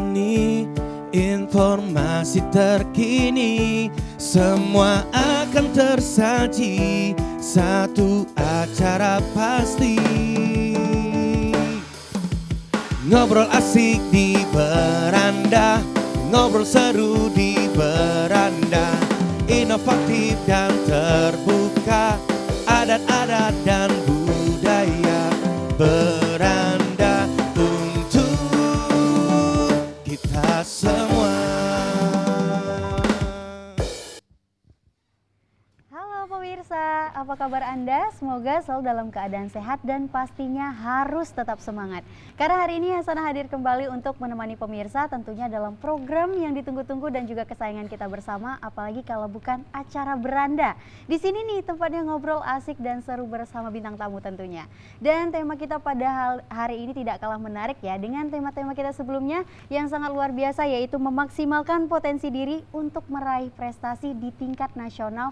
ini, informasi terkini, semua akan tersaji, satu acara pasti. Ngobrol asik di beranda, ngobrol seru di beranda, inovatif dan terbuka, adat-adat dan budaya. Beranda untuk kita semua. Halo pemirsa, apa kabar Anda? Semoga selalu dalam keadaan sehat dan pastinya harus tetap semangat. Karena hari ini Hasanah hadir kembali untuk menemani pemirsa tentunya dalam program yang ditunggu-tunggu dan juga kesayangan kita bersama, apalagi kalau bukan acara Beranda. Di sini nih tempatnya ngobrol asik dan seru bersama bintang tamu tentunya. Dan tema kita pada hari ini tidak kalah menarik ya dengan tema-tema kita sebelumnya yang sangat luar biasa, yaitu memaksimalkan potensi diri untuk meraih prestasi di tingkat nasional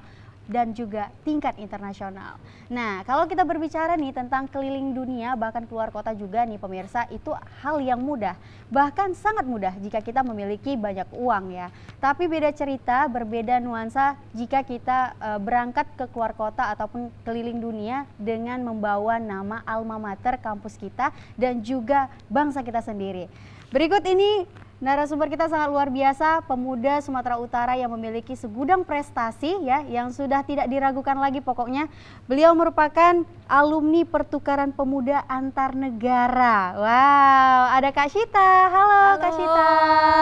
dan juga tingkat internasional. Nah, kalau kita berbicara nih tentang keliling dunia, bahkan keluar kota juga nih pemirsa, itu hal yang mudah. Bahkan sangat mudah jika kita memiliki banyak uang ya. Tapi beda cerita, berbeda nuansa jika kita berangkat ke keluar kota ataupun keliling dunia dengan membawa nama alma mater kampus kita dan juga bangsa kita sendiri. Berikut ini narasumber kita sangat luar biasa, pemuda Sumatera Utara yang memiliki segudang prestasi ya, yang sudah tidak diragukan lagi pokoknya. Beliau merupakan alumni pertukaran pemuda antar negara. Wow, ada Kak Syita. Halo Kak Syita.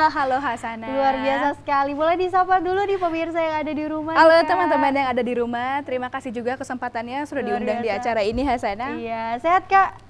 Halo Hasanah. Luar biasa sekali. Boleh disapa dulu nih pemirsa yang ada di rumah. Halo teman-teman yang ada di rumah. Terima kasih juga kesempatannya sudah diundang di acara ini Hasanah. Iya, sehat Kak?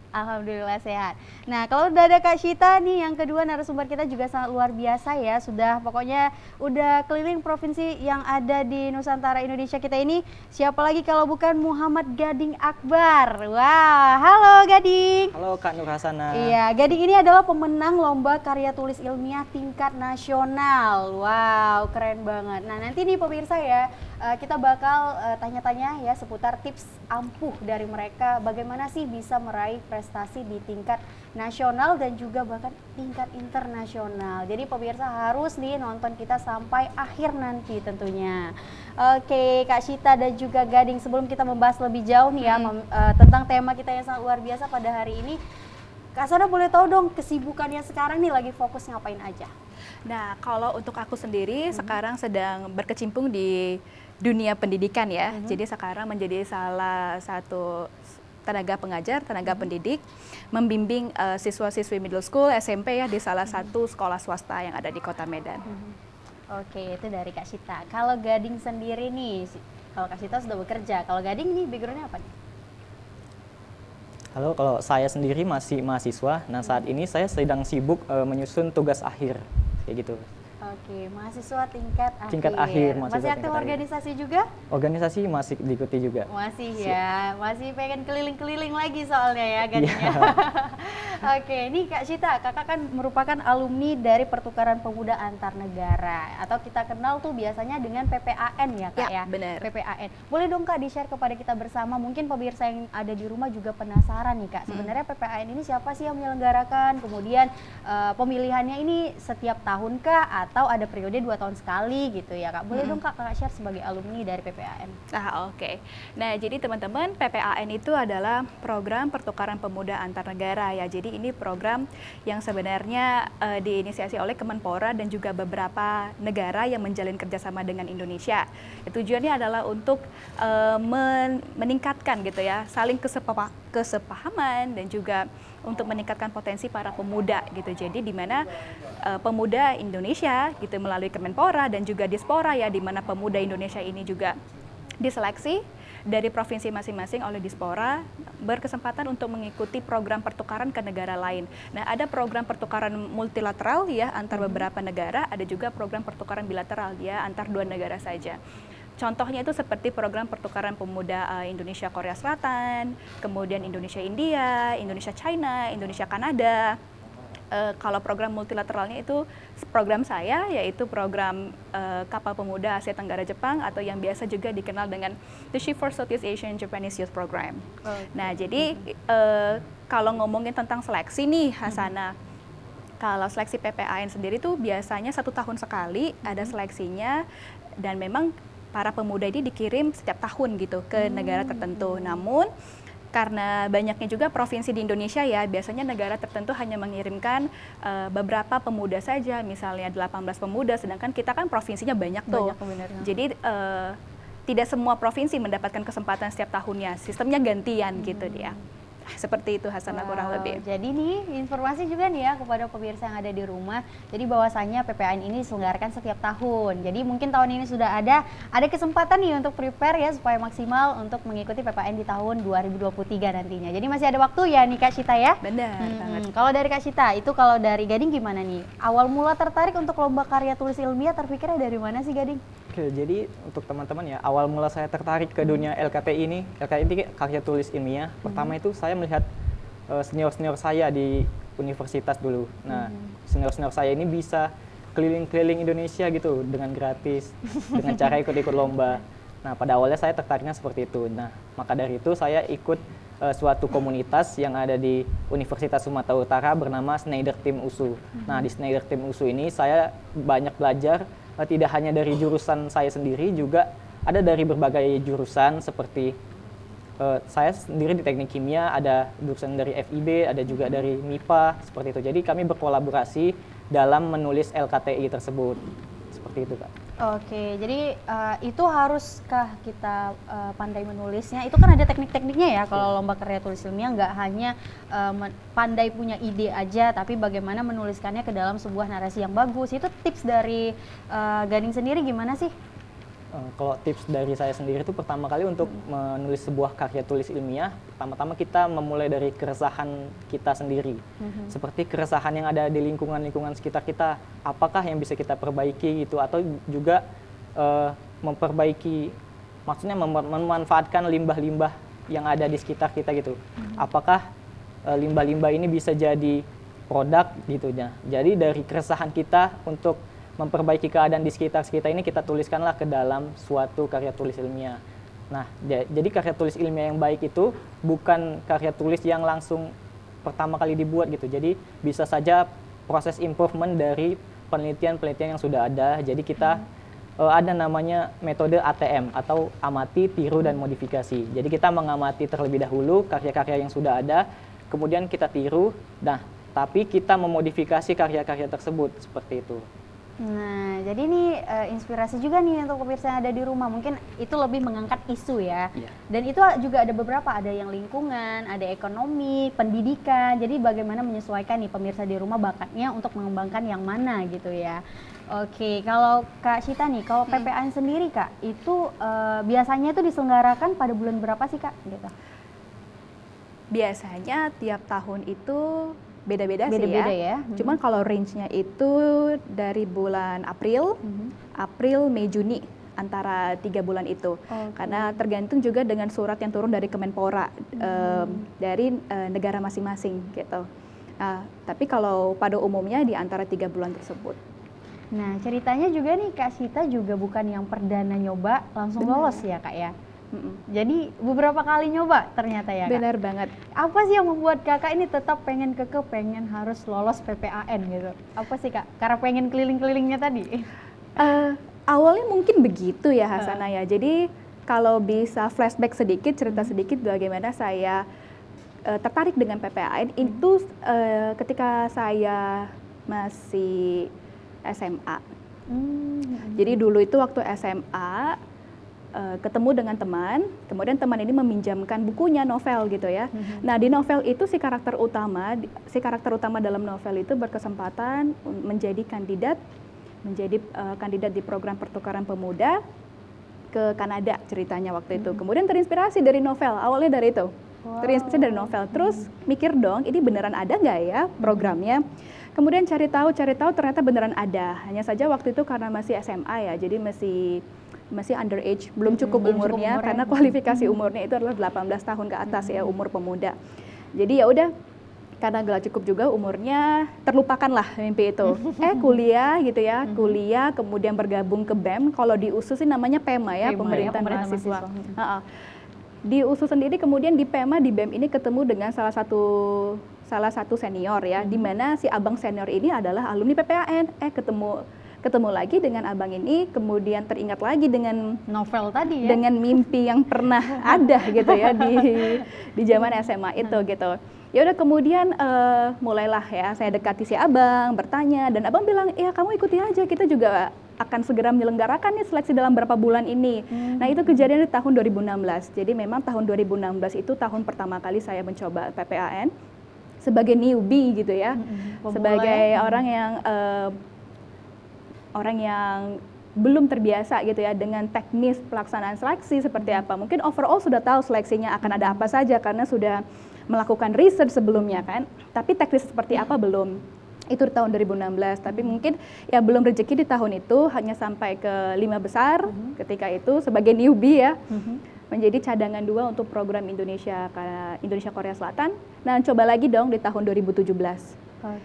Alhamdulillah sehat. Nah, kalau udah ada Kak Syita nih, yang kedua narasumber kita juga sangat luar biasa ya. Pokoknya udah keliling provinsi yang ada di Nusantara Indonesia kita ini. Siapa lagi kalau bukan Muhammad Gading Akbar. Wah, halo Gading. Halo Kak Nur Hasanah. Iya, Gading ini adalah pemenang lomba karya tulis ilmiah tingkat nasional. Wow, keren banget. Nah, nanti nih pemirsa ya, kita bakal tanya-tanya ya seputar tips ampuh dari mereka, bagaimana sih bisa meraih prestasi di tingkat nasional dan juga bahkan tingkat internasional. Jadi pemirsa harus nih nonton kita sampai akhir nanti tentunya. Oke, Kak Syita dan juga Gading, sebelum kita membahas lebih jauh nih ya tentang tema kita yang sangat luar biasa pada hari ini, Kak Sana boleh tahu dong kesibukannya sekarang nih lagi fokus ngapain aja? Nah, kalau untuk aku sendiri sekarang sedang berkecimpung di dunia pendidikan ya. Jadi sekarang menjadi salah satu tenaga pengajar, tenaga pendidik, membimbing siswa-siswi middle school, SMP ya di salah satu sekolah swasta yang ada di Kota Medan. Oke, itu dari Kak Syita. Kalau Gading sendiri nih, kalau Kak Syita sudah bekerja, kalau Gading nih backgroundnya apa nih? Halo, kalau saya sendiri masih mahasiswa. Nah, saat ini saya sedang sibuk menyusun tugas akhir, kayak gitu. Oke, mahasiswa tingkat akhir. Tingkat akhir, masih aktif organisasi juga? Organisasi masih diikuti juga. Masih ya, masih pengen keliling-keliling lagi soalnya ya Gadingnya. Oke, ini Kak Syita, kakak kan merupakan alumni dari Pertukaran Pemuda Antar Negara, atau kita kenal tuh biasanya dengan PPAN ya Kak ya? Benar. PPAN. Boleh dong Kak di-share kepada kita bersama, mungkin pemirsa yang ada di rumah juga penasaran nih Kak, sebenarnya PPAN ini siapa sih yang menyelenggarakan, kemudian pemilihannya ini setiap tahun kah, atau ada periode 2 tahun sekali gitu ya Kak? Boleh dong Kak share sebagai alumni dari PPAN. Oke. Nah, jadi teman-teman, PPAN itu adalah program pertukaran pemuda antar negara ya. Jadi ini program yang sebenarnya diinisiasi oleh Kemenpora dan juga beberapa negara yang menjalin kerjasama dengan Indonesia. Tujuannya adalah untuk meningkatkan gitu ya, saling kesepahaman dan juga untuk meningkatkan potensi para pemuda gitu. Jadi di mana pemuda Indonesia gitu melalui Kemenpora dan juga Dispora ya, di mana pemuda Indonesia ini juga diseleksi dari provinsi masing-masing oleh Dispora, berkesempatan untuk mengikuti program pertukaran ke negara lain. Nah, ada program pertukaran multilateral ya antar beberapa negara, ada juga program pertukaran bilateral ya antar 2 negara saja. Contohnya itu seperti program pertukaran pemuda Indonesia Korea Selatan, kemudian Indonesia India, Indonesia China, Indonesia Kanada. Kalau program multilateralnya itu program saya, yaitu program Kapal Pemuda Asia Tenggara Jepang, atau yang biasa juga dikenal dengan The Ship for Southeast Asian Japanese Youth Program. Nah, jadi kalau ngomongin tentang seleksi nih Hasanah, Kalau seleksi PPAN sendiri tuh biasanya 1 tahun sekali ada seleksinya, dan memang para pemuda ini dikirim setiap tahun gitu ke negara tertentu. Namun karena banyaknya juga provinsi di Indonesia ya, biasanya negara tertentu hanya mengirimkan beberapa pemuda saja, misalnya 18 pemuda, sedangkan kita kan provinsinya banyak tuh. Jadi tidak semua provinsi mendapatkan kesempatan setiap tahunnya, sistemnya gantian gitu dia. Seperti itu Hasanah, kurang lebih. Jadi nih informasi juga nih ya kepada pemirsa yang ada di rumah. Jadi bahwasannya PPAN ini diselenggarakan setiap tahun. Jadi mungkin tahun ini sudah ada kesempatan nih untuk prepare ya supaya maksimal untuk mengikuti PPAN di tahun 2023 nantinya. Jadi masih ada waktu ya nih Kak Syita ya. Benar banget. Kalau dari Kak Syita, itu kalau dari Gading gimana nih? Awal mula tertarik untuk lomba karya tulis ilmiah terpikirnya dari mana sih Gading? Oke, jadi untuk teman-teman ya, awal mula saya tertarik ke dunia LKTI ini karya tulis ilmiah. Pertama itu saya melihat senior-senior saya di universitas dulu. Nah, senior-senior saya ini bisa keliling-keliling Indonesia gitu dengan gratis, dengan cara ikut-ikut lomba. Nah, pada awalnya saya tertariknya seperti itu. Nah, maka dari itu saya ikut suatu komunitas yang ada di Universitas Sumatera Utara bernama Schneider Team USU. Nah, di Schneider Team USU ini saya banyak belajar, tidak hanya dari jurusan saya sendiri, juga ada dari berbagai jurusan seperti saya sendiri di teknik kimia, ada jurusan dari FIB, ada juga dari MIPA, seperti itu. Jadi kami berkolaborasi dalam menulis LKTI tersebut, seperti itu Kak. Oke, jadi itu haruskah kita pandai menulisnya? Itu kan ada teknik-tekniknya ya, kalau lomba karya tulis ilmiah nggak hanya pandai punya ide aja, tapi bagaimana menuliskannya ke dalam sebuah narasi yang bagus. Itu tips dari Gading sendiri gimana sih? Kalau tips dari saya sendiri itu pertama kali untuk menulis sebuah karya tulis ilmiah, pertama-tama kita memulai dari keresahan kita sendiri. Seperti keresahan yang ada di lingkungan-lingkungan sekitar kita, apakah yang bisa kita perbaiki gitu, atau juga memperbaiki, maksudnya memanfaatkan limbah-limbah yang ada di sekitar kita gitu. Apakah limbah-limbah ini bisa jadi produk gitu ya. Jadi dari keresahan kita untuk memperbaiki keadaan di sekitar ini kita tuliskanlah ke dalam suatu karya tulis ilmiah. Nah, jadi karya tulis ilmiah yang baik itu bukan karya tulis yang langsung pertama kali dibuat gitu. Jadi bisa saja proses improvement dari penelitian-penelitian yang sudah ada. Jadi kita ada namanya metode ATM atau amati, tiru, dan modifikasi. Jadi kita mengamati terlebih dahulu karya-karya yang sudah ada, kemudian kita tiru, nah tapi kita memodifikasi karya-karya tersebut, seperti itu. Nah, jadi ini inspirasi juga nih untuk pemirsa yang ada di rumah. Mungkin itu lebih mengangkat isu ya. Dan itu juga ada beberapa, ada yang lingkungan, ada ekonomi, pendidikan. Jadi bagaimana menyesuaikan nih pemirsa di rumah bakatnya untuk mengembangkan yang mana gitu ya. Oke, kalau Kak Syita nih, kalau PPAN sendiri Kak, itu biasanya itu diselenggarakan pada bulan berapa sih Kak? Gitu. Biasanya tiap tahun itu beda-beda sih ya. Cuman kalau range-nya itu dari bulan April, Mei, Juni, antara 3 bulan itu. Karena tergantung juga dengan surat yang turun dari Kemenpora dari negara masing-masing gitu. Tapi kalau pada umumnya di antara 3 bulan tersebut. Nah, ceritanya juga nih Kak Syita juga bukan yang perdana nyoba langsung lolos ya Kak ya. Jadi beberapa kali nyoba ternyata ya Kak. Benar banget. Apa sih yang membuat Kakak ini tetap pengen harus lolos PPAN gitu? Apa sih Kak? Karena pengen keliling-kelilingnya tadi? Awalnya mungkin begitu ya Hasanah ya. Jadi kalau bisa flashback sedikit, cerita sedikit bagaimana saya tertarik dengan PPAN itu ketika saya masih SMA. Jadi dulu itu waktu SMA ketemu dengan teman, kemudian teman ini meminjamkan bukunya, novel gitu ya. Nah di novel itu si karakter utama dalam novel itu berkesempatan menjadi kandidat di program pertukaran pemuda ke Kanada ceritanya waktu itu. Kemudian terinspirasi dari novel, awalnya dari itu. Terinspirasi dari novel, terus mikir dong ini beneran ada nggak ya programnya. Kemudian cari tahu ternyata beneran ada. Hanya saja waktu itu karena masih SMA ya, jadi masih underage, belum cukup umurnya karena kualifikasi umurnya itu adalah 18 tahun ke atas ya, umur pemuda. Jadi ya udah, karena gak cukup juga umurnya, terlupakanlah mimpi itu. Kuliah gitu ya, kuliah kemudian bergabung ke BEM, kalau di USU sih namanya PEMA ya, Pemerintahan Mahasiswa. Di USU sendiri kemudian di PEMA, di BEM ini ketemu dengan salah satu salah satu senior ya, di mana si abang senior ini adalah alumni PPAN. Ketemu lagi dengan abang ini, kemudian teringat lagi dengan Novel tadi ya. dengan mimpi yang pernah ada gitu ya di zaman SMA itu gitu. Ya udah kemudian mulailah ya saya dekati si abang, bertanya, dan abang bilang, ya kamu ikuti aja, kita juga akan segera menyelenggarakan nih seleksi dalam berapa bulan ini. Nah itu kejadian di tahun 2016. Jadi memang tahun 2016 itu tahun pertama kali saya mencoba PPAN sebagai newbie gitu ya, sebagai orang yang belum terbiasa gitu ya dengan teknis pelaksanaan seleksi seperti apa. Mungkin overall sudah tahu seleksinya akan ada apa saja karena sudah melakukan research sebelumnya kan. Tapi teknis seperti apa belum. Itu di tahun 2016. Tapi mungkin ya belum rezeki di tahun itu, hanya sampai ke 5 besar ketika itu sebagai newbie ya. Menjadi cadangan 2 untuk program Indonesia Korea Selatan. Nah, coba lagi dong di tahun 2017.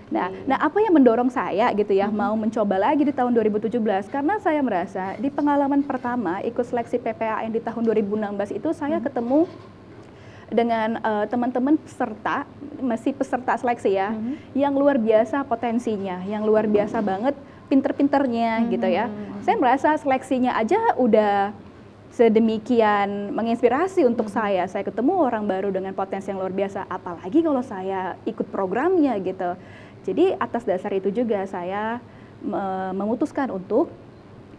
Nah, apa yang mendorong saya gitu ya mau mencoba lagi di tahun 2017? Karena saya merasa di pengalaman pertama ikut seleksi PPAN di tahun 2016 itu saya ketemu dengan teman-teman peserta, masih peserta seleksi ya, yang luar biasa potensinya, yang luar biasa banget pinter-pinternya gitu ya. Saya merasa seleksinya aja udah sedemikian menginspirasi untuk saya. Saya ketemu orang baru dengan potensi yang luar biasa, apalagi kalau saya ikut programnya gitu. Jadi atas dasar itu juga saya memutuskan untuk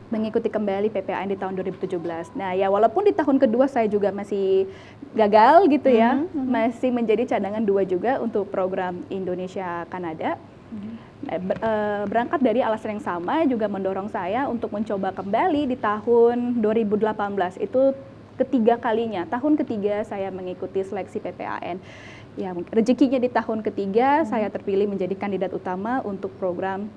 mengikuti kembali PPAN di tahun 2017. Nah ya walaupun di tahun kedua saya juga masih gagal gitu ya, masih menjadi cadangan 2 juga untuk program Indonesia Kanada. Berangkat dari alasan yang sama juga mendorong saya untuk mencoba kembali di tahun 2018. Itu ketiga kalinya, tahun ketiga saya mengikuti seleksi PPAN. Ya rezekinya di tahun ketiga saya terpilih menjadi kandidat utama untuk program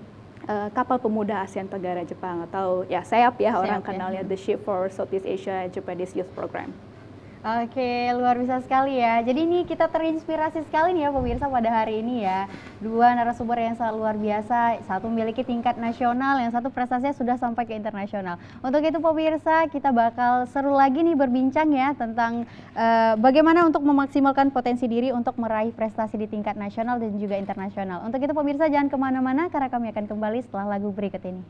Kapal Pemuda ASEAN Tenggara Jepang, atau ya SEAP ya, orang kenalnya The Ship for Southeast Asia Japanese Youth Program. Oke, luar biasa sekali ya. Jadi ini kita terinspirasi sekali nih ya pemirsa pada hari ini ya. 2 narasumber yang sangat luar biasa, satu memiliki tingkat nasional, yang satu prestasinya sudah sampai ke internasional. Untuk itu pemirsa, kita bakal seru lagi nih berbincang ya tentang bagaimana untuk memaksimalkan potensi diri untuk meraih prestasi di tingkat nasional dan juga internasional. Untuk itu pemirsa jangan kemana-mana karena kami akan kembali setelah lagu berikut ini.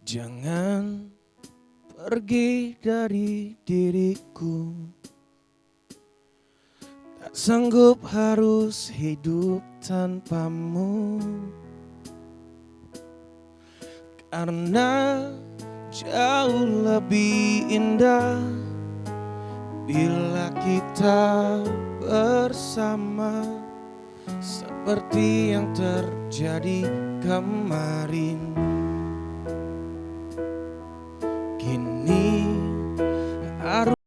Jangan pergi dari diriku, tak sanggup harus hidup tanpamu. Karena jauh lebih indah bila kita bersama, seperti yang terjadi kemarin. Kini harus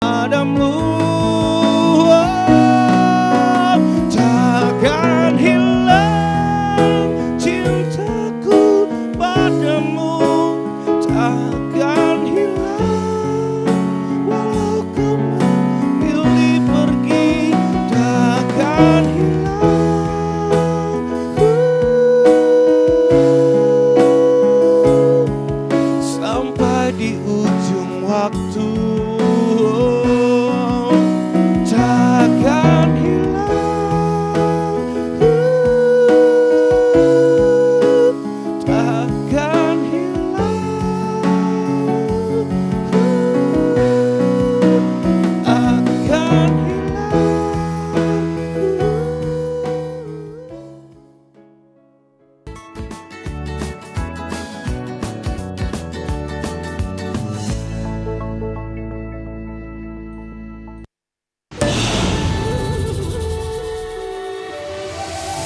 padamu, takkan hilang cintaku padamu, takkan hilang walau kau memilih pergi, takkan hilang sampai di ujung waktu.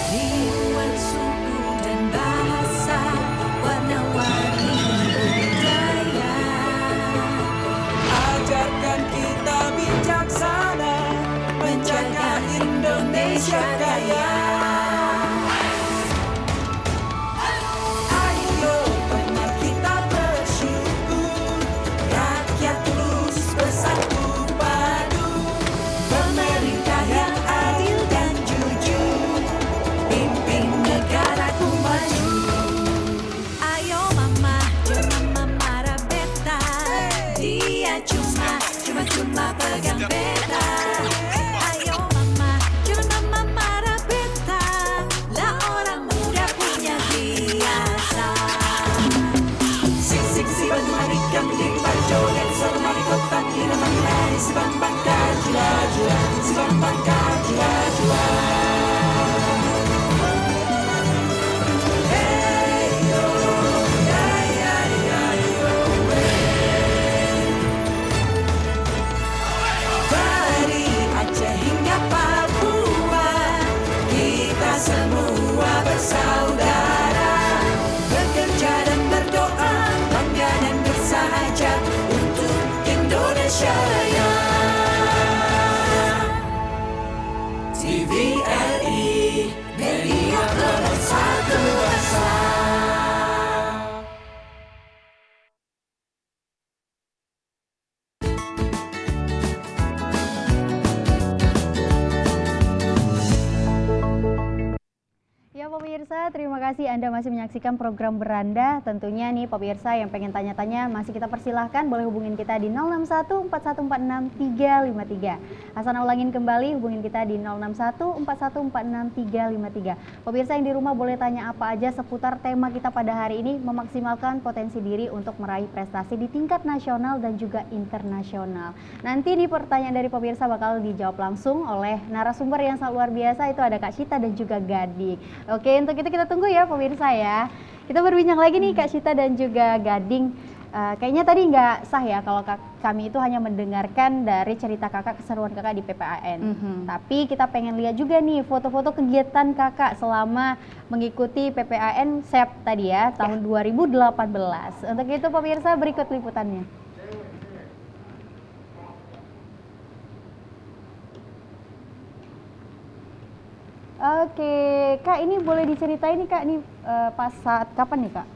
ribuan suku dan bahasa, warna-warni budaya. Ajarkan kita bijaksana, menjaga Indonesia kaya. Ayo benar kita bersyukur, rakyat terus bersatu padu. Pemerintah yang adil dan jujur, pimpin negaraku maju. Ayo mama, jangan mama rabeta. Dia cuma pegang peta. Ayo mama, jangan mama rabeta. Lah orang muda punya biasa. Sing si bantu marikan di pajoget semari kota kira mangilari si bangka jua jua si bangka jua jua. Hey yo ya ya ya yo dari Aceh hingga Papua kita semua bersaudara, bekerja dan berdoa, bangga dan bersahaja untuk Indonesia Raya. TVRI, media pemersatu bangsa. Ya pemirsa, terima kasih Anda masih menyaksikan program Beranda. Tentunya nih pemirsa yang pengen tanya-tanya masih kita persilahkan, boleh hubungin kita di 061 4146 353. Hasanah ulangin kembali, hubungin kita di 061 4146 353. Pemirsa yang di rumah boleh tanya apa aja seputar tema kita pada hari ini, memaksimalkan potensi diri untuk meraih prestasi di tingkat nasional dan juga internasional. Nanti nih pertanyaan dari pemirsa bakal dijawab langsung oleh narasumber yang sangat luar biasa, itu ada Kak Syita dan juga Gading. Oke, untuk itu kita tunggu ya pemirsa ya. Kita berbincang lagi nih Kak Syita dan juga Gading. Kayaknya tadi nggak sah ya kalau kami itu hanya mendengarkan dari cerita kakak, keseruan kakak di PPAN. Tapi kita pengen lihat juga nih foto-foto kegiatan kakak selama mengikuti PPAN SEP tadi ya, tahun 2018. Untuk itu pemirsa berikut liputannya. Oke, Kak, ini boleh diceritain nih Kak, nih pas saat kapan nih Kak?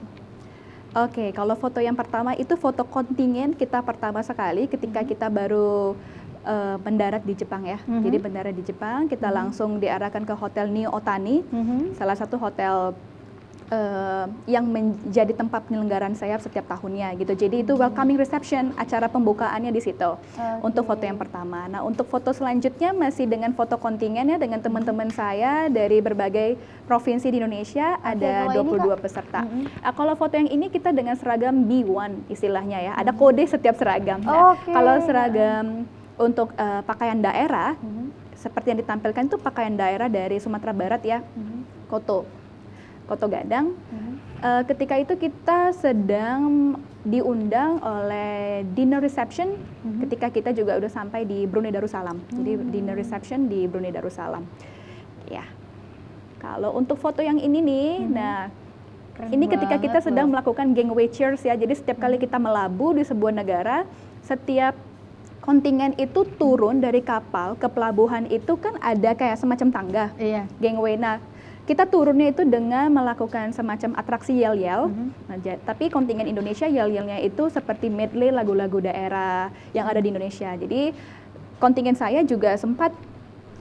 Oke, kalau foto yang pertama itu foto kontingen kita pertama sekali ketika kita baru mendarat di Jepang ya. Jadi mendarat di Jepang, kita langsung diarahkan ke Hotel New Otani, salah satu hotel yang menjadi tempat penyelenggaraan sayap setiap tahunnya gitu. Jadi itu welcoming reception, acara pembukaannya di situ. Untuk foto yang pertama. Nah, untuk foto selanjutnya masih dengan foto kontingennya dengan teman-teman saya dari berbagai provinsi di Indonesia, ada 22 peserta. Kalau foto yang ini kita dengan seragam B1 istilahnya ya. Ada kode setiap seragam. Nah, kalau seragam untuk pakaian daerah seperti yang ditampilkan itu pakaian daerah dari Sumatera Barat ya. Koto Gadang. Ketika itu kita sedang diundang oleh dinner reception ketika kita juga udah sampai di Brunei Darussalam. Jadi dinner reception di Brunei Darussalam. Ya. Kalau untuk foto yang ini nih, nah keren ini ketika kita sedang melakukan gangway cheers ya. Jadi setiap kali kita melabur di sebuah negara, setiap kontingen itu turun dari kapal ke pelabuhan itu kan ada kayak semacam tangga. Gangway. Nah, kita turunnya itu dengan melakukan semacam atraksi yel-yel. Nah, tapi kontingen Indonesia yel-yelnya itu seperti medley lagu-lagu daerah yang ada di Indonesia. Jadi kontingen saya juga sempat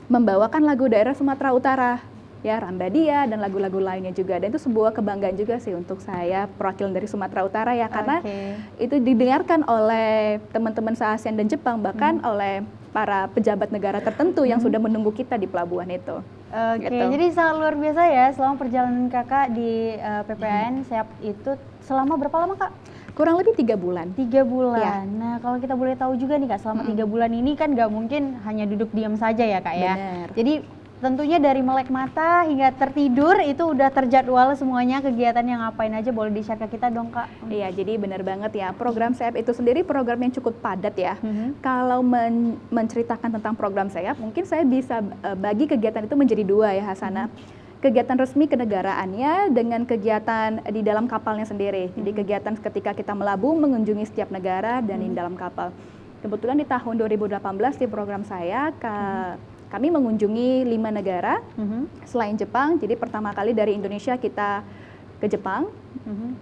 membawakan lagu daerah Sumatera Utara, ya Rambadia dan lagu-lagu lainnya juga. Dan itu sebuah kebanggaan juga sih untuk saya perwakilan dari Sumatera Utara ya, karena itu didengarkan oleh teman-teman se-ASEAN dan Jepang, bahkan oleh para pejabat negara tertentu yang sudah menunggu kita di pelabuhan itu. Oke, jadi sangat luar biasa ya selama perjalanan kakak di PPAN SEAP itu selama berapa lama Kak? Kurang lebih 3 bulan. 3 bulan. Ya. Nah, kalau kita boleh tahu juga nih Kak, selama 3 bulan ini kan nggak mungkin hanya duduk diam saja ya Kak ya. Benar. Jadi tentunya dari melek mata hingga tertidur itu udah terjadwal semuanya, kegiatan yang ngapain aja, boleh di-share ke kita dong Kak? Iya, jadi benar banget ya, program SEAP itu sendiri program yang cukup padat ya. Kalau menceritakan tentang program SEAP, mungkin saya bisa bagi kegiatan itu menjadi 2 ya Hasanah. kegiatan resmi kenegaraannya dengan kegiatan di dalam kapalnya sendiri. Jadi kegiatan ketika kita melabung, mengunjungi setiap negara dan di dalam kapal. Kebetulan di tahun 2018 di program saya, kami mengunjungi 5 negara selain Jepang. Jadi pertama kali dari Indonesia kita ke Jepang,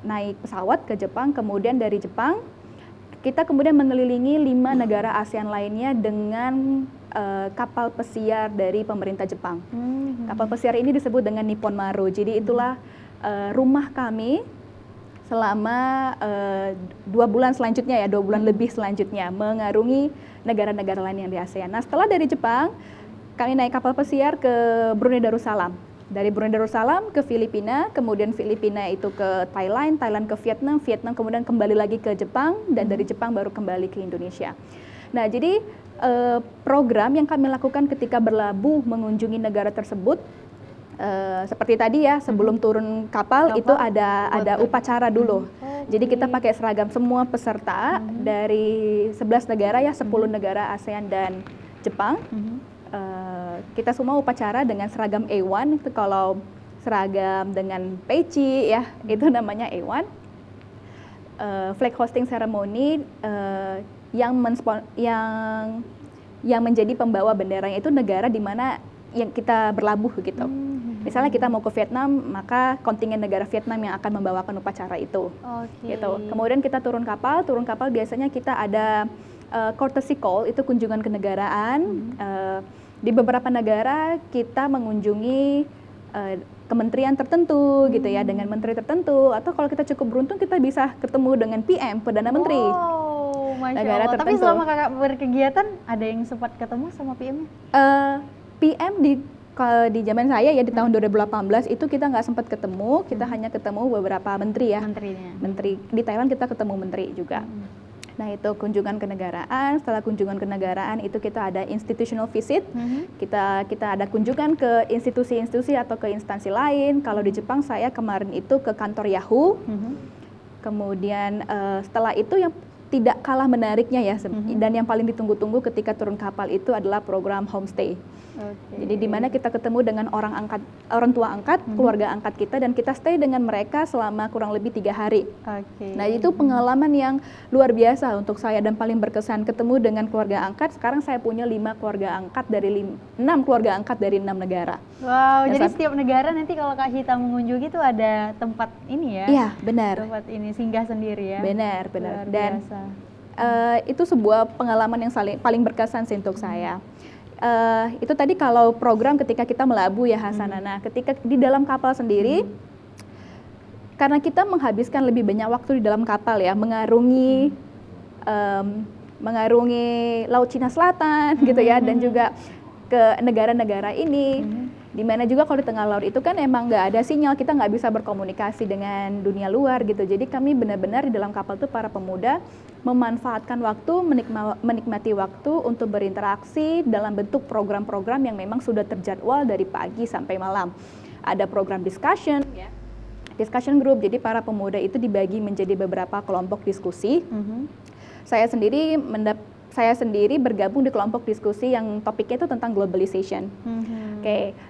naik pesawat ke Jepang, kemudian dari Jepang kita kemudian mengelilingi 5 negara ASEAN lainnya dengan kapal pesiar dari pemerintah Jepang. Kapal pesiar ini disebut dengan Nippon Maru. Jadi itulah rumah kami selama 2 bulan selanjutnya ya, 2 bulan lebih selanjutnya mengarungi negara-negara lain yang di ASEAN. Nah, setelah dari Jepang, kami naik kapal pesiar ke Brunei Darussalam. Dari Brunei Darussalam ke Filipina, kemudian Filipina itu ke Thailand, Thailand ke Vietnam, Vietnam kemudian kembali lagi ke Jepang, dan dari Jepang baru kembali ke Indonesia. Nah, jadi program yang kami lakukan ketika berlabuh mengunjungi negara tersebut, seperti tadi ya, sebelum turun kapal itu ada upacara dulu. Jadi kita pakai seragam semua peserta dari 11 negara ya, 10 negara ASEAN dan Jepang. Kita semua upacara dengan seragam A1, itu kalau seragam dengan peci ya, itu namanya A1. Flag hosting ceremony yang menjadi pembawa benderanya itu negara di mana yang kita berlabuh gitu. Misalnya kita mau ke Vietnam, maka kontingen negara Vietnam yang akan membawakan upacara itu. Gitu. Kemudian kita turun kapal biasanya kita ada courtesy call, itu kunjungan kenegaraan. Di beberapa negara kita mengunjungi kementerian tertentu gitu ya, dengan menteri tertentu, atau kalau kita cukup beruntung kita bisa ketemu dengan PM, Perdana Menteri. Masya Negara Allah. Tapi tertentu. selama kakak berkegiatan, ada yang sempat ketemu sama PM-nya? PM di zaman saya ya, di tahun 2018 itu kita nggak sempat ketemu, kita hanya ketemu beberapa menteri ya. Menterinya. Menteri di Thailand kita ketemu menteri juga. Nah, itu kunjungan kenegaraan. Setelah kunjungan kenegaraan itu kita ada institutional visit. Kita ada kunjungan ke institusi-institusi atau ke instansi lain. Kalau di Jepang saya kemarin itu ke kantor Yahoo. Kemudian setelah itu yang tidak kalah menariknya ya, dan yang paling ditunggu-tunggu ketika turun kapal itu adalah program homestay. Jadi di mana kita ketemu dengan orang tua angkat, keluarga angkat kita, dan kita stay dengan mereka selama kurang lebih 3 hari. Nah, itu pengalaman yang luar biasa untuk saya dan paling berkesan, ketemu dengan keluarga angkat. Sekarang saya punya 6 keluarga angkat dari 6 negara. Wow, jadi setiap negara nanti kalau Kak Syita mengunjungi itu ada tempat ini ya? Iya, benar. Tempat ini singgah sendiri ya? Benar. Luar Dan biasa. itu sebuah pengalaman yang paling berkesan sih untuk saya. Itu tadi kalau program ketika kita melabuh ya, Hasanah. Nah, ketika di dalam kapal sendiri, karena kita menghabiskan lebih banyak waktu di dalam kapal ya, mengarungi Laut Cina Selatan gitu ya, dan juga ke negara-negara ini, di mana juga kalau di tengah laut itu kan emang nggak ada sinyal, kita nggak bisa berkomunikasi dengan dunia luar gitu. Jadi kami benar-benar di dalam kapal itu para pemuda memanfaatkan waktu, menikmati waktu untuk berinteraksi dalam bentuk program-program yang memang sudah terjadwal dari pagi sampai malam. Ada program discussion group, jadi para pemuda itu dibagi menjadi beberapa kelompok diskusi. Saya sendiri bergabung di kelompok diskusi yang topiknya itu tentang globalization.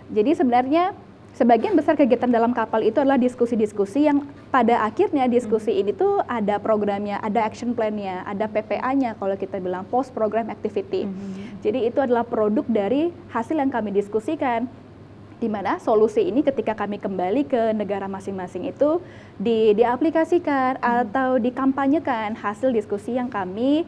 Jadi sebenarnya sebagian besar kegiatan dalam kapal itu adalah diskusi-diskusi yang pada akhirnya diskusi ini tuh ada programnya, ada action plan-nya, ada PPA-nya kalau kita bilang post program activity. Jadi itu adalah produk dari hasil yang kami diskusikan, di mana solusi ini ketika kami kembali ke negara masing-masing itu diaplikasikan atau dikampanyekan hasil diskusi yang kami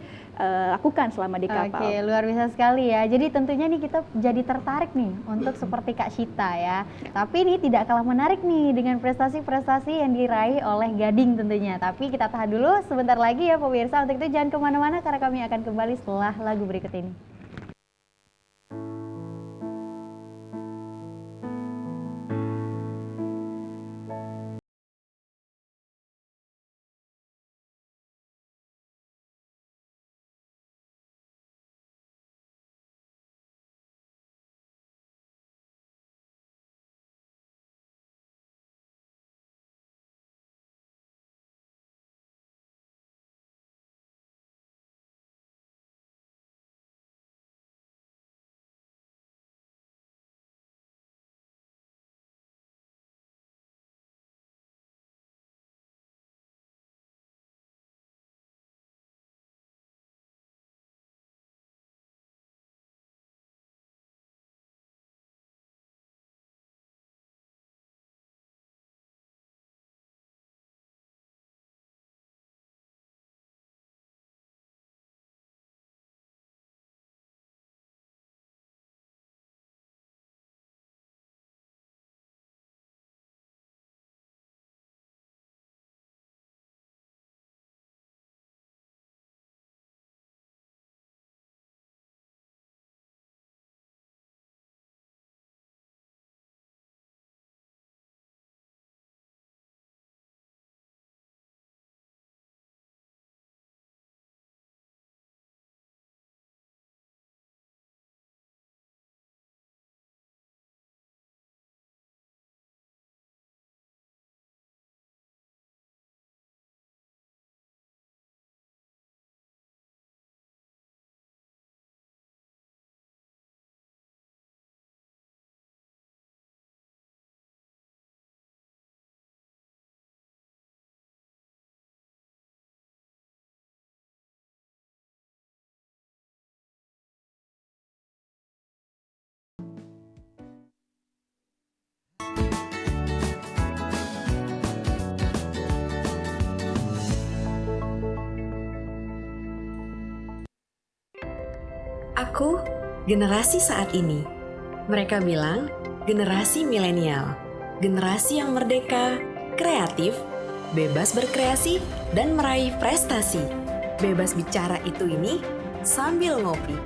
lakukan selama di kapal. Oke, luar biasa sekali ya. Jadi tentunya nih kita jadi tertarik nih untuk seperti Kak Syita ya. Tapi ini tidak kalah menarik nih dengan prestasi-prestasi yang diraih oleh Gading tentunya. Tapi kita tahan dulu sebentar lagi ya pemirsa. Untuk itu jangan kemana-mana karena kami akan kembali setelah lagu berikut ini. Aku generasi saat ini. Mereka bilang generasi milenial, generasi yang merdeka, kreatif, bebas berkreasi, dan meraih prestasi. Bebas bicara itu ini sambil ngopi.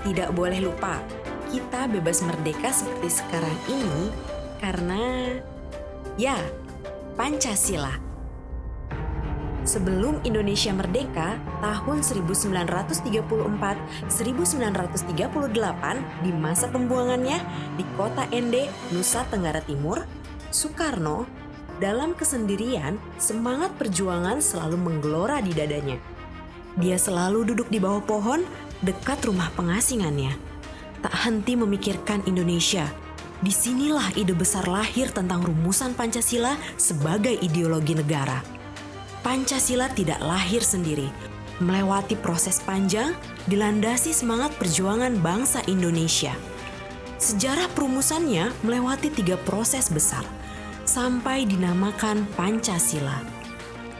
Tidak boleh lupa, kita bebas merdeka seperti sekarang ini karena, ya, Pancasila. Sebelum Indonesia merdeka, tahun 1934-1938 di masa pembuangannya di kota Ende, Nusa Tenggara Timur, Soekarno dalam kesendirian semangat perjuangan selalu menggelora di dadanya. Dia selalu duduk di bawah pohon dekat rumah pengasingannya. Tak henti memikirkan Indonesia. Disinilah ide besar lahir tentang rumusan Pancasila sebagai ideologi negara. Pancasila tidak lahir sendiri, melewati proses panjang, dilandasi semangat perjuangan bangsa Indonesia. Sejarah perumusannya melewati 3 proses besar, sampai dinamakan Pancasila,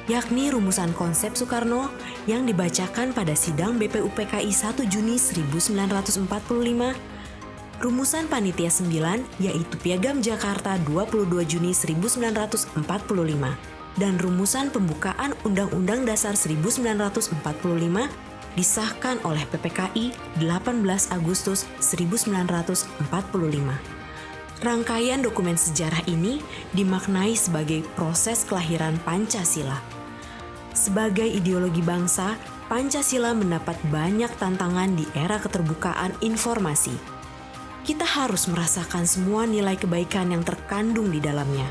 yakni rumusan konsep Soekarno yang dibacakan pada sidang BPUPKI 1 Juni 1945, rumusan Panitia 9 yaitu Piagam Jakarta 22 Juni 1945, dan rumusan pembukaan Undang-Undang Dasar 1945 disahkan oleh PPKI 18 Agustus 1945. Rangkaian dokumen sejarah ini dimaknai sebagai proses kelahiran Pancasila. Sebagai ideologi bangsa, Pancasila mendapat banyak tantangan di era keterbukaan informasi. Kita harus merasakan semua nilai kebaikan yang terkandung di dalamnya.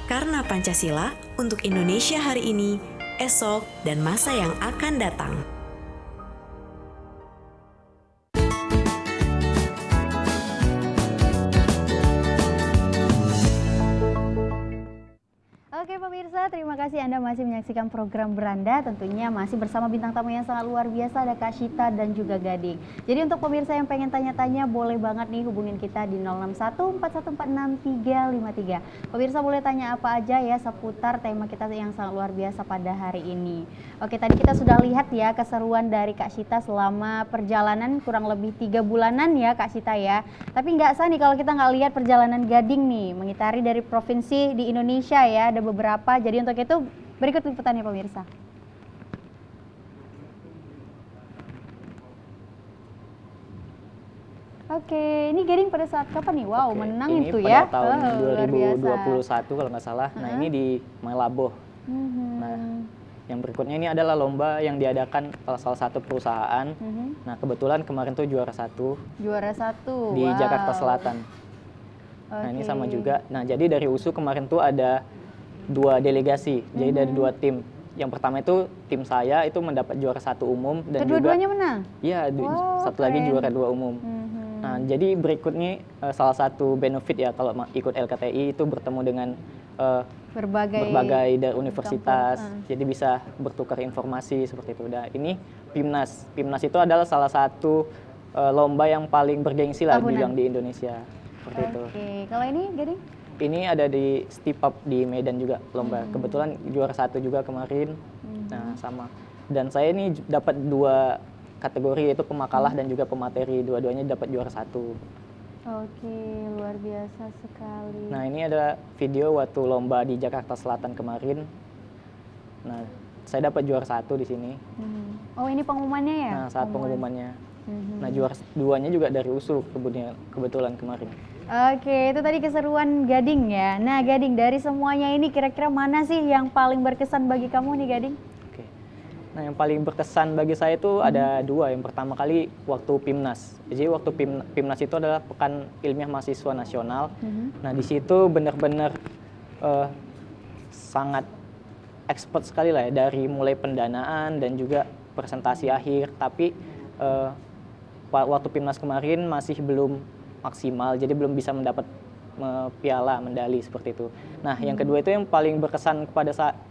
Karena Pancasila untuk Indonesia hari ini, esok, dan masa yang akan datang. Oke pemirsa, terima kasih Anda masih menyaksikan program Beranda. Tentunya masih bersama bintang tamu yang sangat luar biasa, ada Kak Syita dan juga Gading. Jadi untuk pemirsa yang pengen tanya-tanya, boleh banget nih hubungin kita di 06141463353. Pemirsa boleh tanya apa aja ya seputar tema kita yang sangat luar biasa pada hari ini. Oke, tadi kita sudah lihat ya keseruan dari Kak Syita selama perjalanan kurang lebih 3 bulanan ya Kak Syita ya. Tapi nggak sah nih kalau kita nggak lihat perjalanan Gading nih, mengitari dari provinsi di Indonesia ya, ada beberapa. Jadi untuk itu berikut liputannya pemirsa. Oke, ini Gading pada saat kapan nih? Wow, menang ini itu pada ya. tahun Luar biasa. 2021 kalau nggak salah. Nah ini di Malabo. Nah yang berikutnya ini adalah lomba yang diadakan salah satu perusahaan. Nah kebetulan kemarin tuh juara 1 di Wow. Jakarta Selatan. Nah ini sama juga. Nah jadi dari USU kemarin tuh ada 2 delegasi. Jadi dari 2 tim. Yang pertama itu tim saya itu mendapat juara 1 umum dan Kedua-duanya juga menang? iya, Wow, satu lagi keren. juara 2 umum. Nah, jadi berikutnya salah satu benefit ya kalau ikut LKTI itu bertemu dengan berbagai dari universitas. Jadi bisa bertukar informasi seperti itu. Dan ini PIMNAS. PIMNAS itu adalah salah satu lomba yang paling bergengsi lah dibilang di Indonesia. Seperti itu. Oke, kalau ini Gading? Ini ada di Stipap di Medan juga lomba. Kebetulan juara 1 juga kemarin. Nah, sama. Dan saya ini dapat 2 kategori yaitu pemakalah dan juga pemateri. Dua-duanya dapat juara 1. Oke, luar biasa sekali. Nah, ini ada video waktu lomba di Jakarta Selatan kemarin. Nah, saya dapat juara 1 di sini. Oh, ini pengumumannya ya? Nah, saat pengumumannya. Nah, juara 2-nya juga dari USU kebetulan kemarin. Oke, itu tadi keseruan Gading ya. Nah, Gading, dari semuanya ini kira-kira mana sih yang paling berkesan bagi kamu nih, Gading? Oke. Nah, yang paling berkesan bagi saya itu ada 2. Yang pertama kali waktu PIMNAS. Jadi waktu PIMNAS itu adalah Pekan Ilmiah Mahasiswa Nasional. Nah, di situ benar-benar sangat expert sekali lah ya, dari mulai pendanaan dan juga presentasi akhir. Tapi waktu PIMNAS kemarin masih belum maksimal, jadi belum bisa mendapat piala, medali seperti itu. Nah, yang kedua itu yang paling berkesan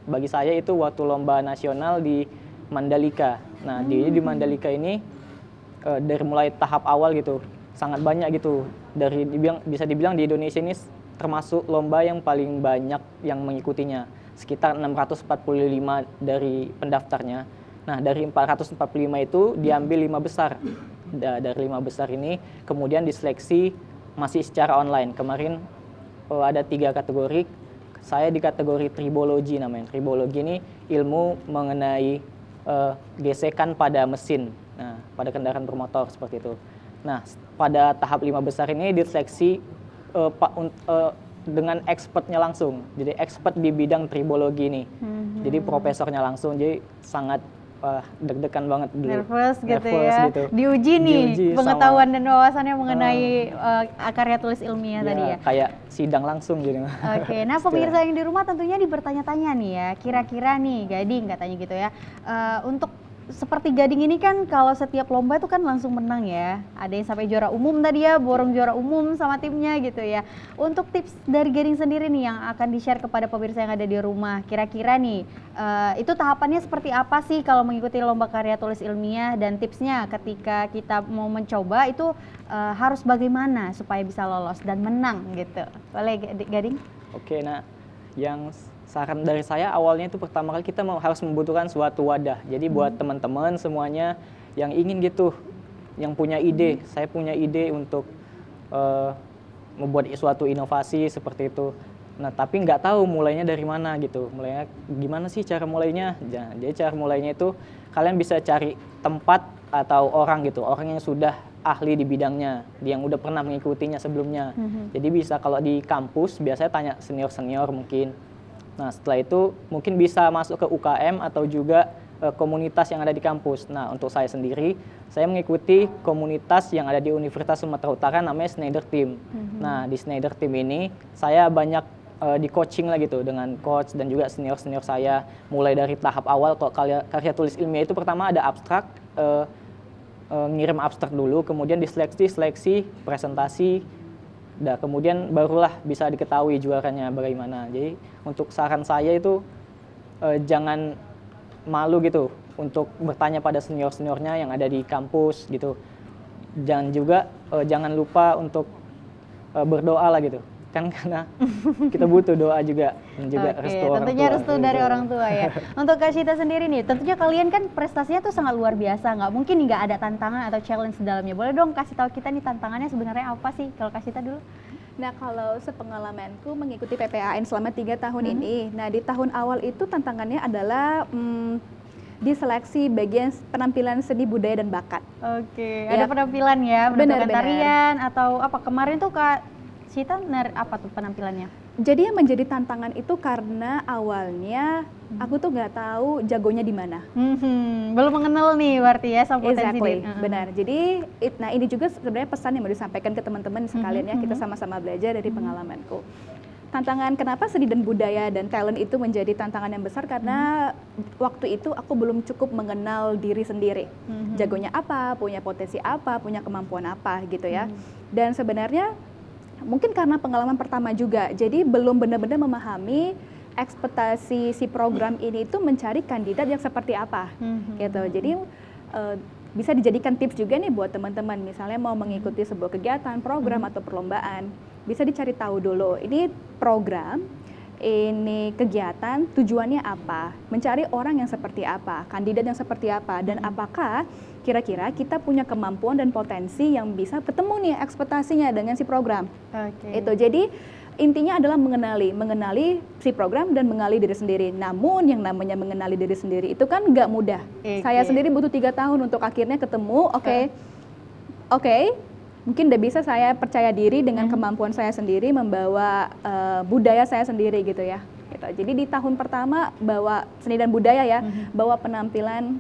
bagi saya itu waktu lomba nasional di Mandalika. Nah, di Mandalika ini dari mulai tahap awal gitu, sangat banyak gitu. Bisa dibilang di Indonesia ini termasuk lomba yang paling banyak yang mengikutinya, sekitar 645 dari pendaftarnya. Nah, dari 445 itu diambil 5 besar. dari 5 besar ini, kemudian diseleksi masih secara online. Kemarin ada 3 kategori, saya di kategori tribologi namanya. Tribologi ini ilmu mengenai gesekan pada mesin, nah, pada kendaraan bermotor seperti itu. Nah, pada tahap 5 besar ini diseleksi dengan expertnya langsung. Jadi expert di bidang tribologi ini. Jadi profesornya langsung. Jadi sangat deg-degan banget dulu. Nervous gitu Nervous ya. gitu. Diuji nih Diuji pengetahuan dan wawasannya mengenai karya tulis ilmiah tadi ya. Kayak sidang langsung gitu. Oke, nah pemirsa yang di rumah tentunya bertanya-tanya nih ya, kira-kira nih Gading katanya gitu ya, untuk seperti Gading ini kan kalau setiap lomba itu kan langsung menang ya, ada yang sampai juara umum tadi ya, borong juara umum sama timnya gitu ya. Untuk tips dari Gading sendiri nih yang akan di-share kepada pemirsa yang ada di rumah, kira-kira nih itu tahapannya seperti apa sih kalau mengikuti lomba karya tulis ilmiah, dan tipsnya ketika kita mau mencoba itu harus bagaimana supaya bisa lolos dan menang gitu. Boleh Gading? Oke, nah yang saran dari saya awalnya itu pertama kali kita harus membutuhkan suatu wadah. Jadi buat teman-teman semuanya yang ingin gitu, yang punya ide, saya punya ide untuk membuat suatu inovasi seperti itu. Nah, tapi nggak tahu mulainya dari mana gitu. Mulainya gimana sih cara mulainya? Jadi cara mulainya itu kalian bisa cari tempat atau orang gitu, orang yang sudah ahli di bidangnya, yang udah pernah mengikutinya sebelumnya. Jadi bisa kalau di kampus biasanya tanya senior-senior mungkin. Nah, setelah itu mungkin bisa masuk ke UKM atau juga komunitas yang ada di kampus. Nah, untuk saya sendiri, saya mengikuti komunitas yang ada di Universitas Sumatera Utara namanya Schneider Team. Nah, di Schneider Team ini saya banyak di coaching lah gitu dengan coach dan juga senior-senior saya. Mulai dari tahap awal, kalau karya tulis ilmiah itu pertama ada abstrak, ngirim abstrak dulu, kemudian diseleksi, presentasi, kemudian barulah bisa diketahui juaranya bagaimana. Jadi untuk saran saya itu jangan malu gitu untuk bertanya pada senior-seniornya yang ada di kampus gitu. Dan juga jangan lupa untuk berdoa lah gitu. Kan karena kita butuh doa juga dan juga restu orang tua. Tentunya restu dari orang tua ya. Untuk Kak Syita sendiri nih, tentunya kalian kan prestasinya tuh sangat luar biasa, nggak mungkin nggak ada tantangan atau challenge di dalamnya. Boleh dong kasih tahu kita nih tantangannya sebenarnya apa sih? Kalau Kak Syita dulu. Nah, kalau sepengalamanku mengikuti PPAN selama 3 tahun ini, nah di tahun awal itu tantangannya adalah diseleksi bagian penampilan seni budaya dan bakat. Oke, Ya. ada penampilan ya, penampilan Benar-benar. tarian atau apa kemarin tuh Kak Syita apa tuh penampilannya? Jadi yang menjadi tantangan itu karena awalnya aku tuh nggak tahu jagonya di mana. Belum mengenal nih berarti ya sama potensi Exactly, diri. benar. Jadi, nah ini juga sebenarnya pesan yang mau disampaikan ke teman-teman sekalian ya, kita sama-sama belajar dari pengalamanku. Tantangan kenapa seni dan budaya dan talent itu menjadi tantangan yang besar karena waktu itu aku belum cukup mengenal diri sendiri. Jagonya apa, punya potensi apa, punya kemampuan apa gitu ya. Dan sebenarnya mungkin karena pengalaman pertama juga, jadi belum benar-benar memahami ekspektasi si program ini itu mencari kandidat yang seperti apa gitu. Jadi bisa dijadikan tips juga nih buat teman-teman, misalnya mau mengikuti sebuah kegiatan, program atau perlombaan, bisa dicari tahu dulu ini program, ini kegiatan tujuannya apa, mencari orang yang seperti apa, kandidat yang seperti apa, dan apakah kira-kira kita punya kemampuan dan potensi yang bisa ketemu nih ekspektasinya dengan si program. Itu jadi intinya adalah mengenali si program dan mengenali diri sendiri. Namun yang namanya mengenali diri sendiri itu kan nggak mudah. Saya sendiri butuh 3 tahun untuk akhirnya ketemu. Oke, mungkin udah bisa saya percaya diri dengan kemampuan saya sendiri membawa budaya saya sendiri gitu ya. Gitu. Jadi di tahun pertama bawa seni dan budaya ya, bawa penampilan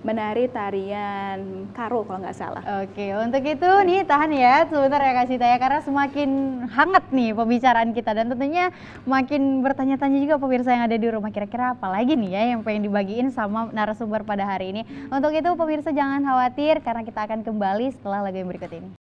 menari tarian karo kalau nggak salah. Oke, untuk itu nih tahan ya sebentar ya Kak Syita ya, karena semakin hangat nih pembicaraan kita dan tentunya makin bertanya-tanya juga pemirsa yang ada di rumah, kira-kira apa lagi nih ya yang pengen dibagiin sama narasumber pada hari ini. Untuk itu pemirsa jangan khawatir karena kita akan kembali setelah lagu yang berikut ini.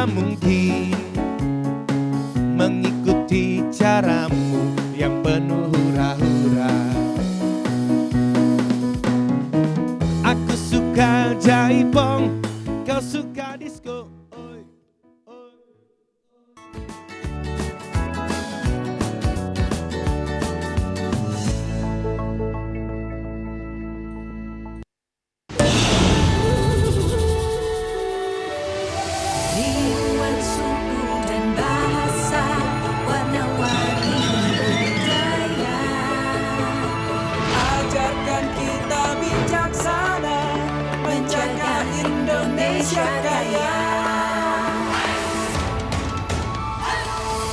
mana mungkin mengikuti caramu yang penuh hura-hura. Aku suka jaipong, kau suka disco. Oi, oi. Ribuan suku dan bahasa, warna-warni budaya. Ajarkan kita bijaksana, menjaga Indonesia kaya.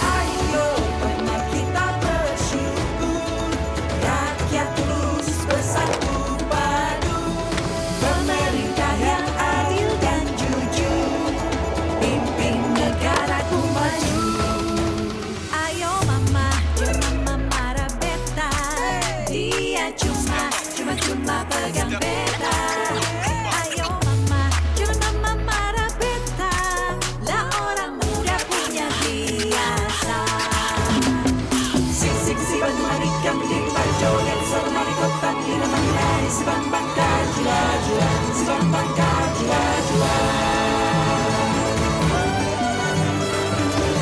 Ayo benar kita bersyukur, rakyat terus bersatu padu. Pemerintah yang adil dan jujur, pimpin negaraku maju. Ayo mama, jangan marah beta. Dia cuma pegang beta. Ayo mama, jangan marah beta. Lah orang muda punya biasa. Sing sing si bantu manikam di joget semari kotak ina manai si bambang kajula jula si bambang kajula jula.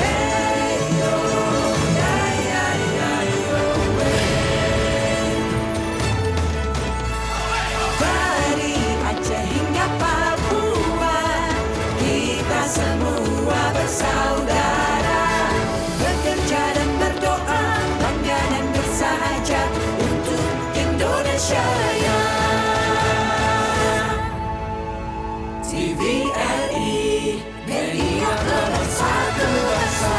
Hey yo ya ya ya yo dari Aceh hingga Papua kita semua bersaudara, bekerja dan berdoa, bangga dan bersahaja untuk Indonesia Raya. TVRI, media pemersatu bangsa.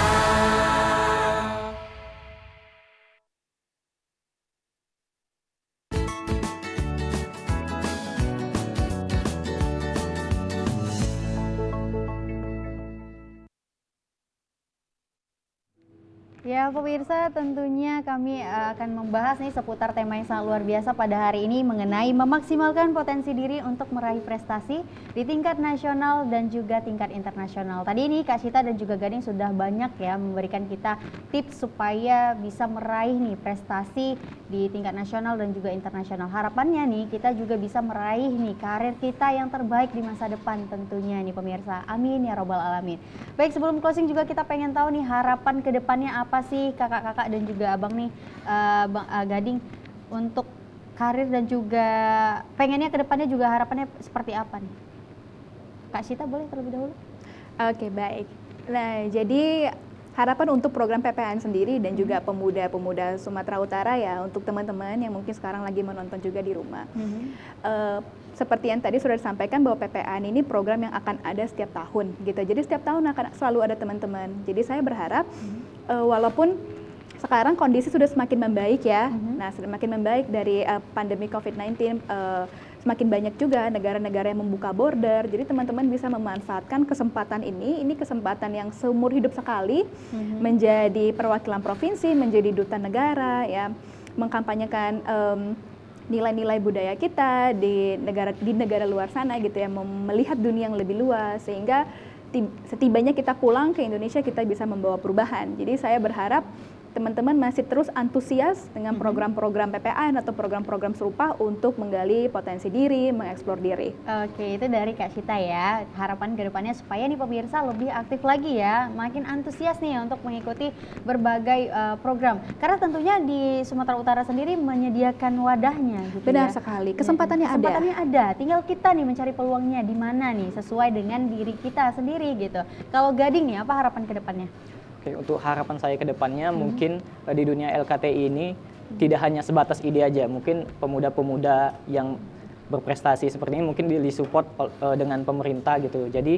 Ya pemirsa, tentunya kami akan membahas nih seputar tema yang sangat luar biasa pada hari ini mengenai memaksimalkan potensi diri untuk meraih prestasi di tingkat nasional dan juga tingkat internasional. Tadi ini Kak Syita dan juga Gading sudah banyak ya memberikan kita tips supaya bisa meraih nih prestasi di tingkat nasional dan juga internasional. Harapannya nih kita juga bisa meraih nih karir kita yang terbaik di masa depan tentunya nih pemirsa. Amin ya robbal alamin. Baik, sebelum closing juga kita pengen tahu nih harapan kedepannya apa sih kakak-kakak dan juga abang nih Gading untuk karir dan juga pengennya kedepannya juga harapannya seperti apa nih? Kak Syita boleh terlebih dahulu? Oke, baik. Nah, jadi harapan untuk program PPAN sendiri dan juga pemuda-pemuda Sumatera Utara ya, untuk teman-teman yang mungkin sekarang lagi menonton juga di rumah. Seperti yang tadi sudah disampaikan bahwa PPAN ini program yang akan ada setiap tahun gitu. Jadi setiap tahun akan selalu ada teman-teman. Jadi saya berharap walaupun sekarang kondisi sudah semakin membaik ya. Nah, semakin membaik dari pandemi COVID-19, semakin banyak juga negara-negara yang membuka border. Jadi teman-teman bisa memanfaatkan kesempatan ini kesempatan yang seumur hidup sekali, menjadi perwakilan provinsi, menjadi duta negara ya, mengkampanyekan nilai-nilai budaya kita di negara luar sana gitu ya, melihat dunia yang lebih luas, sehingga setibanya kita pulang ke Indonesia kita bisa membawa perubahan. Jadi saya berharap teman-teman masih terus antusias dengan program-program PPAN atau program-program serupa untuk menggali potensi diri, mengeksplor diri. Oke, itu dari Kak Syita ya. Harapan kedepannya supaya nih pemirsa lebih aktif lagi ya, makin antusias nih untuk mengikuti berbagai program. Karena tentunya di Sumatera Utara sendiri menyediakan wadahnya gitu. Benar ya. sekali, kesempatannya ada. Kesempatannya ada, tinggal kita nih mencari peluangnya di mana nih, sesuai dengan diri kita sendiri gitu. Kalau Gading nih, apa harapan kedepannya? Oke, untuk harapan saya ke depannya mungkin di dunia LKTI ini tidak hanya sebatas ide aja. Mungkin pemuda-pemuda yang berprestasi seperti ini mungkin disupport dengan pemerintah gitu. Jadi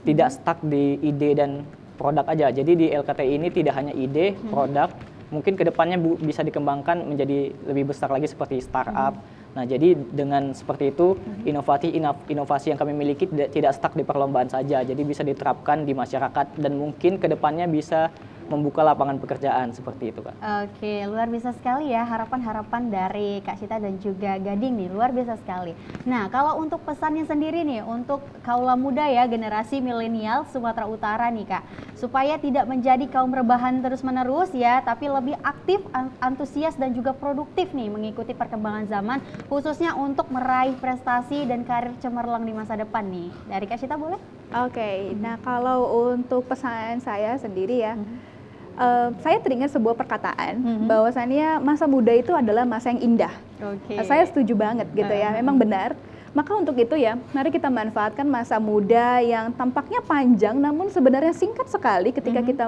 tidak stuck di ide dan produk aja. Jadi di LKTI ini tidak hanya ide, produk, mungkin ke depannya bisa dikembangkan menjadi lebih besar lagi seperti startup. Nah, jadi dengan seperti itu inovasi yang kami miliki tidak stuck di perlombaan saja, jadi bisa diterapkan di masyarakat dan mungkin kedepannya bisa membuka lapangan pekerjaan seperti itu, Kak. Oke, luar biasa sekali ya harapan-harapan dari Kak Syita dan juga Gading nih, luar biasa sekali. Nah, kalau untuk pesannya sendiri nih, untuk kaula muda ya, generasi milenial Sumatera Utara nih Kak, supaya tidak menjadi kaum rebahan terus-menerus ya, tapi lebih aktif, antusias dan juga produktif nih mengikuti perkembangan zaman, khususnya untuk meraih prestasi dan karir cemerlang di masa depan nih. Dari Kak Syita boleh? Oke, nah kalau untuk pesan saya sendiri ya, saya teringat sebuah perkataan bahwasannya masa muda itu adalah masa yang indah. Oke. Saya setuju banget gitu ya, memang benar. Maka untuk itu ya, mari kita manfaatkan masa muda yang tampaknya panjang namun sebenarnya singkat sekali ketika kita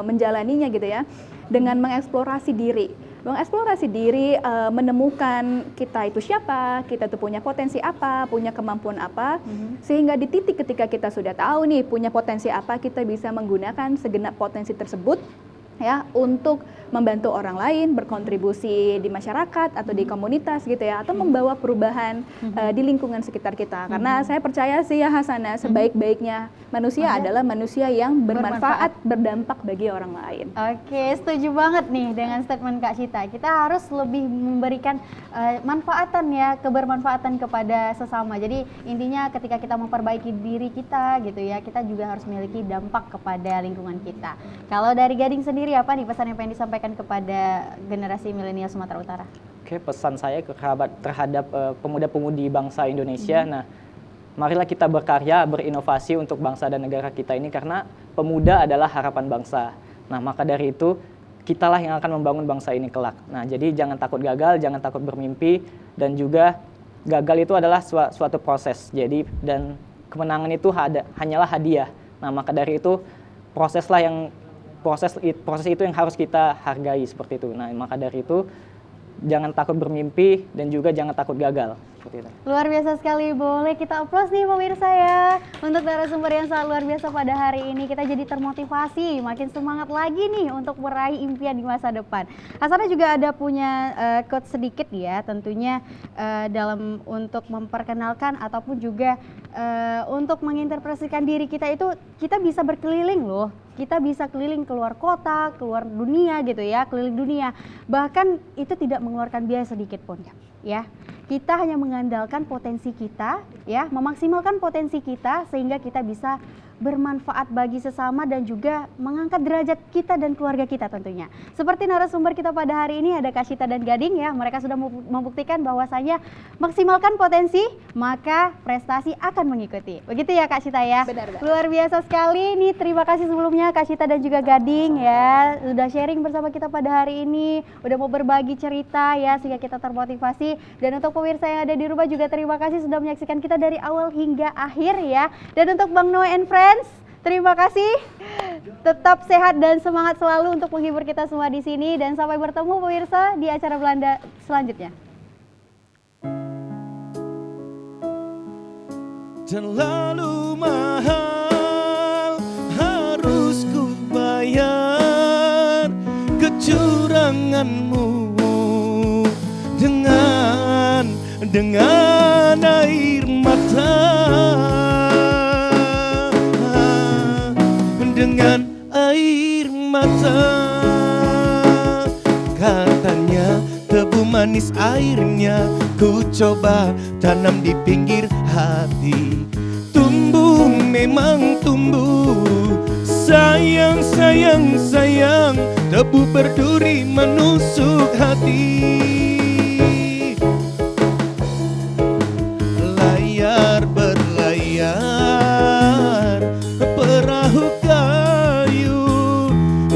menjalaninya gitu ya, dengan mengeksplorasi diri. Mengeksplorasi diri, menemukan kita itu siapa, kita itu punya potensi apa, punya kemampuan apa, sehingga di titik ketika kita sudah tahu nih punya potensi apa, kita bisa menggunakan segenap potensi tersebut ya untuk membantu orang lain, berkontribusi di masyarakat atau di komunitas gitu ya, atau membawa perubahan di lingkungan sekitar kita. Karena saya percaya sih ya Hasanah, sebaik-baiknya manusia adalah manusia yang bermanfaat, berdampak bagi orang lain. Oke, setuju banget nih dengan statement Kak Syita. Kita harus lebih memberikan manfaatan ya, kebermanfaatan kepada sesama. Jadi intinya ketika kita memperbaiki diri kita gitu ya, kita juga harus memiliki dampak kepada lingkungan kita. Kalau dari Gading sendiri apa nih pesan yang pengen disampaikan kepada generasi milenial Sumatera Utara? Oke, pesan saya terhadap pemuda-pemudi bangsa Indonesia. Nah, marilah kita berkarya, berinovasi untuk bangsa dan negara kita ini karena pemuda adalah harapan bangsa. Nah, maka dari itu kitalah yang akan membangun bangsa ini kelak. Nah, jadi jangan takut gagal, jangan takut bermimpi, dan juga gagal itu adalah suatu proses. Jadi dan kemenangan itu hanyalah hadiah. Nah, maka dari itu proses itu yang harus kita hargai seperti itu. Nah, maka dari itu jangan takut bermimpi dan juga jangan takut gagal. Seperti itu. Luar biasa sekali, boleh kita aplaus nih pemirsa ya untuk narasumber yang sangat luar biasa pada hari ini. Kita jadi termotivasi, makin semangat lagi nih untuk meraih impian di masa depan. Hasanah juga ada punya quote sedikit ya, tentunya dalam untuk memperkenalkan ataupun juga untuk menginterpretasikan diri kita itu, kita bisa berkeliling loh. Kita bisa keliling keluar kota, keluar dunia gitu ya, keliling dunia. Bahkan itu tidak mengeluarkan biaya sedikit pun ya. Kita hanya mengandalkan potensi kita ya, memaksimalkan potensi kita sehingga kita bisa bermanfaat bagi sesama dan juga mengangkat derajat kita dan keluarga kita tentunya. Seperti narasumber kita pada hari ini ada Kak Syita dan Gading ya, mereka sudah membuktikan bahwasanya maksimalkan potensi maka prestasi akan mengikuti. Begitu ya Kak Syita ya. Benar. Luar biasa sekali nih, terima kasih sebelumnya Kak Syita dan juga Gading ya, sudah sharing bersama kita pada hari ini, udah mau berbagi cerita ya sehingga kita termotivasi. Dan untuk pemirsa yang ada di rumah juga terima kasih sudah menyaksikan kita dari awal hingga akhir ya. Dan untuk Bang Noe and Friends, terima kasih. Tetap sehat dan semangat selalu untuk menghibur kita semua di sini dan sampai bertemu pemirsa di acara Belanda selanjutnya. Terlalu mahal harus ku bayar kecuranganmu dengan air mata, dengan air mata. Katanya tebu manis airnya, ku coba tanam di pinggir hati. Tumbuh memang tumbuh, sayang sayang sayang, tebu berduri menusuk hati. Layar berlayar perahu kayu,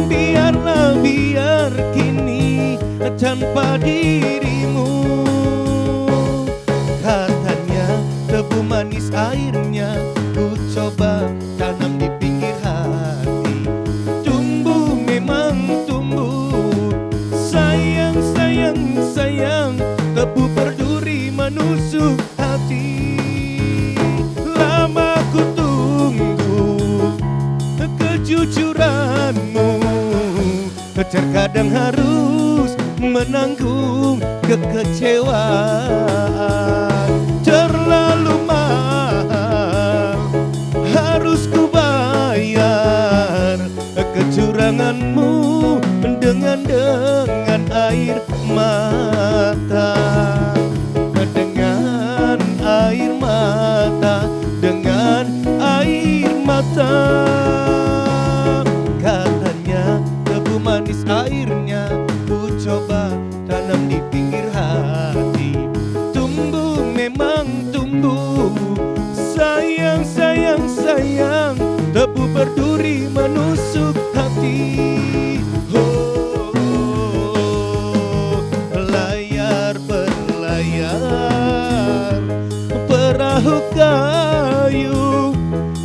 biarlah biar kini tanpa dirimu. Katanya tebu manis airnya, ku coba tanam di pinggir hati. Tumbuh memang tumbuh, sayang sayang sayang, tebu berduri menusuk hati. Lama ku tunggu kejujuranmu, terkadang harus menanggung kekecewaan. Terlalu mahal harus ku bayar kecuranganmu dengan air mata. Katanya tebu manis airnya, ku coba tanam di pinggir hati. Tumbuh memang tumbuh, sayang sayang sayang, tebu berduri menusuk hati. Layar berlayar perahu kayu,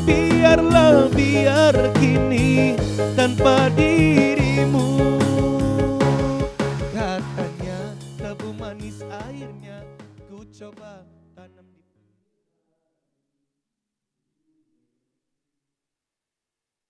biarlah biar kini tanpa